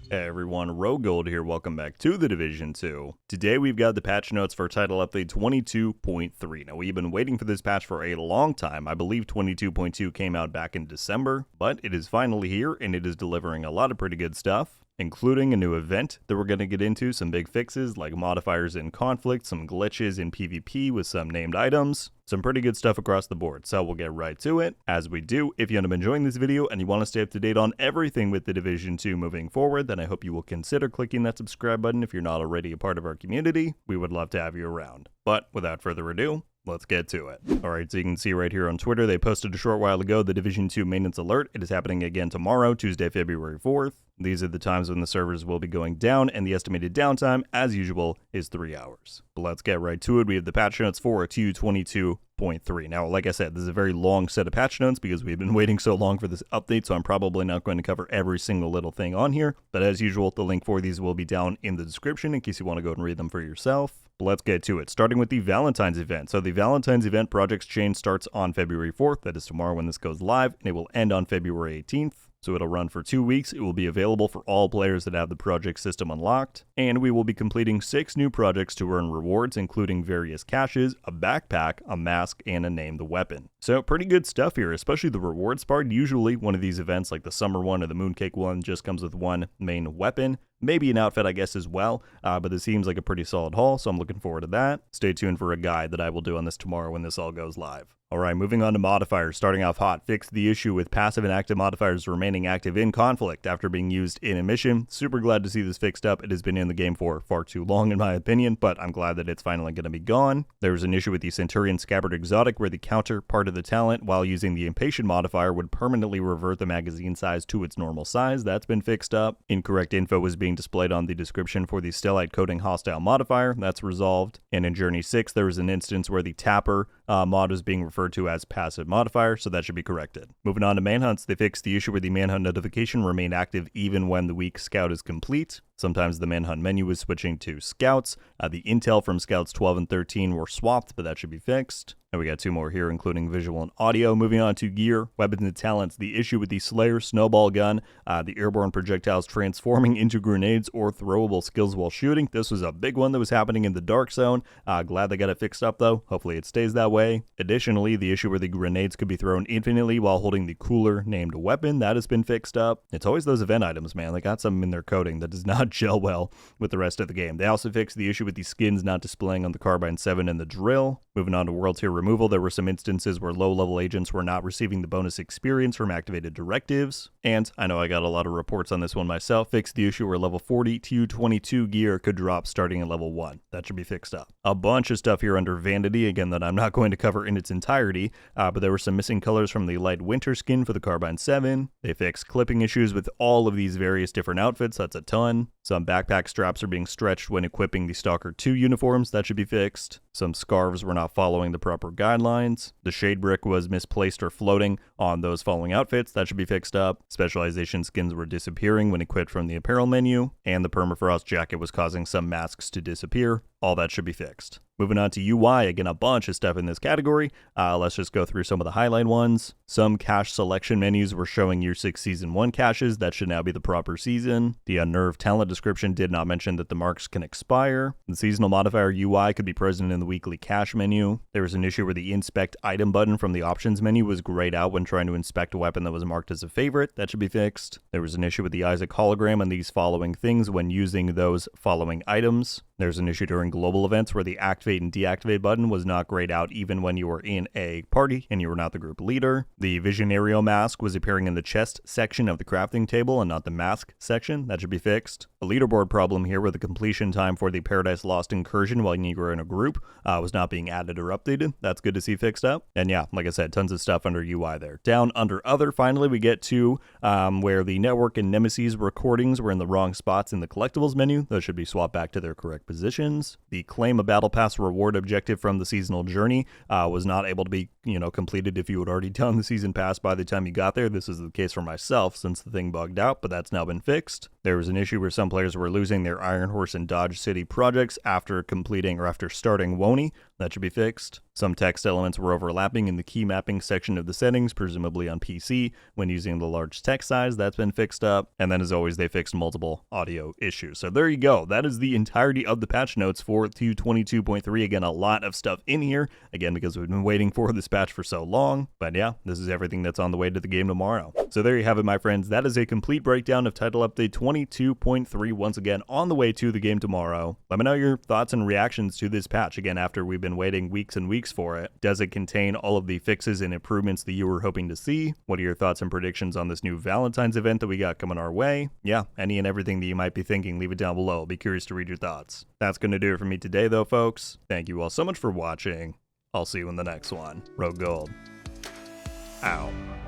Hey everyone, RogueGold here, welcome back to the Division 2. Today we've got the patch notes for title update 22.3. Now we've been waiting for this patch for a long time. I believe 22.2 came out back in December, but it is finally here and it is delivering a lot of pretty good stuff, including a new event that we're going to get into, some big fixes like modifiers in conflict, some glitches in PvP with some named items, some pretty good stuff across the board, so we'll get right to it. As we do, if you end up enjoying this video and you want to stay up to date on everything with the Division 2 moving forward, then I hope you will consider clicking that subscribe button if you're not already a part of our community. We would love to have you around. But without further ado, let's get to it. Alright, so you can see right here on Twitter, they posted a short while ago the Division 2 maintenance alert. It is happening again tomorrow, Tuesday, February 4th. These are the times when the servers will be going down, and the estimated downtime, as usual, is 3 hours. But let's get right to it. We have the patch notes for 222.3. Now, like I said, this is a very long set of patch notes because we've been waiting so long for this update, so I'm probably not going to cover every single little thing on here. But as usual, the link for these will be down in the description in case you want to go and read them for yourself. But let's get to it, starting with the Valentine's event. So the Valentine's event project's chain starts on February 4th. That is tomorrow when this goes live, and it will end on February 18th. So it'll run for 2 weeks. It will be available for all players that have the project system unlocked. And we will be completing 6 new projects to earn rewards, including various caches, a backpack, a mask, and a name the weapon. So pretty good stuff here, especially the rewards part. Usually one of these events, like the summer one or the mooncake one, just comes with one main weapon. Maybe an outfit, I guess, as well, but this seems like a pretty solid haul, so I'm looking forward to that. Stay tuned for a guide that I will do on this tomorrow when this all goes live. Alright, moving on to modifiers. Starting off hot, fix the issue with passive and active modifiers remaining active in conflict after being used in a mission. Super glad to see this fixed up. It has been in the game for far too long in my opinion, but I'm glad that it's finally going to be gone. There was an issue with the Centurion Scabbard Exotic where the counter part of the talent while using the Impatient modifier would permanently revert the magazine size to its normal size. That's been fixed up. Incorrect info was being displayed on the description for the Stellite Coding Hostile modifier. That's resolved. And in Journey 6, there was an instance where the Tapper mod was being referred to as passive modifier, so that should be corrected. Moving on to manhunts, they fixed the issue where the manhunt notification remained active even when the week scout is complete. Sometimes the manhunt menu was switching to scouts. The intel from scouts 12 and 13 were swapped, but that should be fixed. And we got 2 more here, including visual and audio. Moving on to gear, weapons and talents. The issue with the Slayer snowball gun, the airborne projectiles transforming into grenades or throwable skills while shooting. This was a big one that was happening in the Dark Zone. Glad they got it fixed up though. Hopefully it stays that way. Additionally, the issue where the grenades could be thrown infinitely while holding the cooler named weapon, that has been fixed up. It's always those event items, man. They got something in their coding that does not gel well with the rest of the game. They also fixed the issue with the skins not displaying on the Carbine 7 and the drill. Moving on to world tier removal, there were some instances where low-level agents were not receiving the bonus experience from activated directives. And I know I got a lot of reports on this one myself. Fixed the issue where level 40 TU-22 gear could drop starting at level 1. That should be fixed up. A bunch of stuff here under vanity, again, that I'm not going to cover in its entirety, but there were some missing colors from the light winter skin for the Carbine 7. They fixed clipping issues with all of these various different outfits. That's a ton. Some backpack straps are being stretched when equipping the Stalker 2 uniforms. That should be fixed. Some scarves were not following the proper guidelines. The shade brick was misplaced or floating on those following outfits. That should be fixed up. Specialization skins were disappearing when equipped from the apparel menu. And the permafrost jacket was causing some masks to disappear. All that should be fixed. Moving on to UI, again, a bunch of stuff in this category. Let's just go through some of the highlight ones. Some cache selection menus were showing Year 6 Season 1 caches. That should now be the proper season. The unnerved talent description did not mention that the marks can expire. The seasonal modifier UI could be present in the weekly cache menu. There was an issue where the inspect item button from the options menu was grayed out when trying to inspect a weapon that was marked as a favorite. That should be fixed. There was an issue with the Isaac hologram and these following things when using those following items. There's an issue during global events where the activate and deactivate button was not grayed out even when you were in a party and you were not the group leader. The Visionario mask was appearing in the chest section of the crafting table and not the mask section. That should be fixed. A leaderboard problem here where the completion time for the Paradise Lost incursion while you were in a group was not being added or updated. That's good to see fixed up. And yeah, like I said, tons of stuff under UI there. Down under other, finally, we get to where the network and Nemesis recordings were in the wrong spots in the collectibles menu. Those should be swapped back to their correct positions. The claim a battle pass reward objective from the seasonal journey was not able to be, completed if you had already done the season pass by the time you got there. This is the case for myself since the thing bugged out, but that's now been fixed. There was an issue where some players were losing their Iron Horse and Dodge City projects after completing or after starting Woney. That should be fixed. Some text elements were overlapping in the key mapping section of the settings, presumably on PC, when using the large text size. That's been fixed up. And then as always, they fixed multiple audio issues. So there you go. That is the entirety of the patch notes for 2.22.3. Again, a lot of stuff in here. Again, because we've been waiting for this patch for so long. But yeah, this is everything that's on the way to the game tomorrow. So there you have it, my friends. That is a complete breakdown of Title Update 22.3. Once again, on the way to the game tomorrow. Let me know your thoughts and reactions to this patch. Again, after we've been waiting weeks and weeks for it. Does it contain all of the fixes and improvements that you were hoping to see? What are your thoughts and predictions on this new Valentine's event that we got coming our way? Yeah, any and everything that you might be thinking, leave it down below. I'll be curious to read your thoughts. That's going to do it for me today, though, folks. Thank you all so much for watching. I'll see you in the next one. RogueGold. Ow.